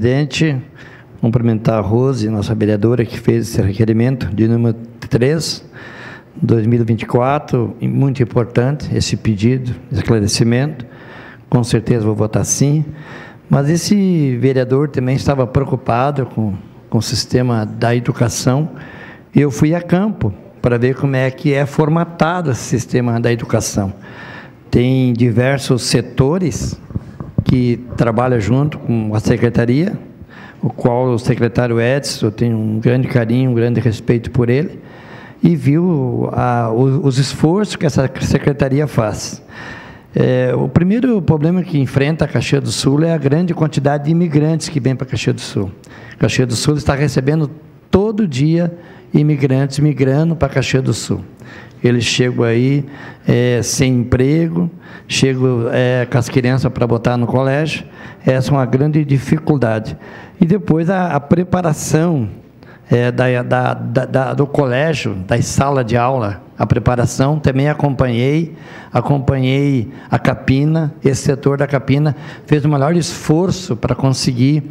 presidente. Cumprimentar a Rose, nossa vereadora, que fez esse requerimento de número 3, 2024, muito importante esse pedido, esclarecimento. Com certeza vou votar sim. Mas esse vereador também estava preocupado com o sistema da educação. Eu fui a campo para ver como é que é formatado esse sistema da educação. Tem diversos setores que trabalham junto com a secretaria, o qual o secretário Edson, eu tenho um grande carinho, um grande respeito por ele, e viu os esforços que essa secretaria faz. O primeiro problema que enfrenta a Caxias do Sul é a grande quantidade de imigrantes que vêm para Caxias do Sul. Caxias do Sul está recebendo todo dia imigrantes migrando para Caxias do Sul. Eles chegam aí sem emprego, chegam com as crianças para botar no colégio. Essa é uma grande dificuldade. E depois a preparação do colégio, das salas de aula, a preparação, também acompanhei a Capina, esse setor da Capina fez o maior esforço para conseguir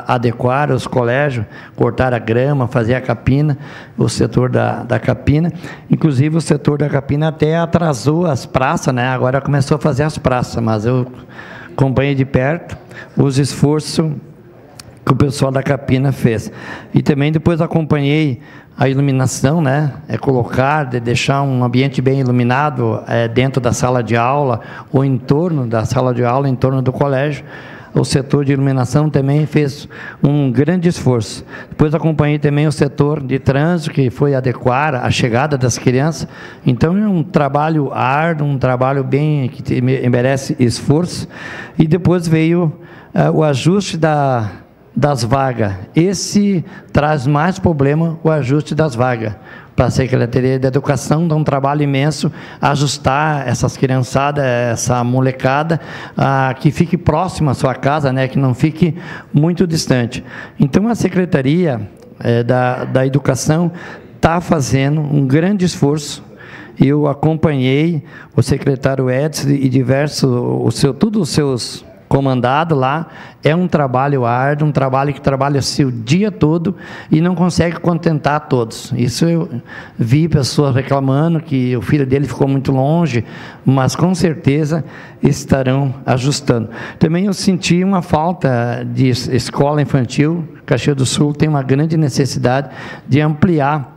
adequar os colégios, cortar a grama, fazer a Capina, o setor da Capina. Inclusive o setor da Capina até atrasou as praças, né? Agora começou a fazer as praças, mas eu acompanhei de perto os esforços que o pessoal da Capina fez. E também depois acompanhei a iluminação, né? Deixar um ambiente bem iluminado dentro da sala de aula, ou em torno da sala de aula, em torno do colégio. O setor de iluminação também fez um grande esforço. Depois acompanhei também o setor de trânsito, que foi adequar a chegada das crianças. Então, é um trabalho árduo, um trabalho que merece esforço. E depois veio o ajuste das vagas. Esse traz mais problema, o ajuste das vagas. Para a Secretaria de Educação, dá um trabalho imenso ajustar essas criançadas, essa molecada, que fique próxima à sua casa, né, que não fique muito distante. Então, a Secretaria da Educação está fazendo um grande esforço. Eu acompanhei o secretário Edson e todos os seus comandado lá, é um trabalho árduo, um trabalho que trabalha-se o dia todo e não consegue contentar todos. Isso eu vi pessoas reclamando que o filho dele ficou muito longe, mas com certeza estarão ajustando. Também eu senti uma falta de escola infantil. Caxias do Sul tem uma grande necessidade de ampliar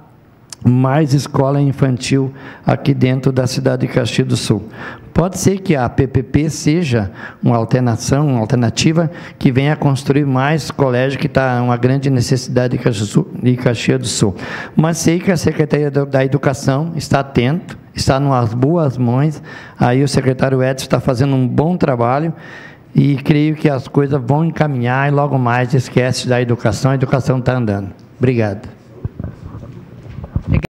mais escola infantil aqui dentro da cidade de Caxias do Sul. Pode ser que a PPP seja uma alternativa que venha a construir mais colégios, que está uma grande necessidade de Caxias do Sul. Mas sei que a Secretaria da Educação está atento, está nas boas mãos. Aí o secretário Edson está fazendo um bom trabalho e creio que as coisas vão encaminhar e logo mais esquece da educação, a educação está andando. Obrigado.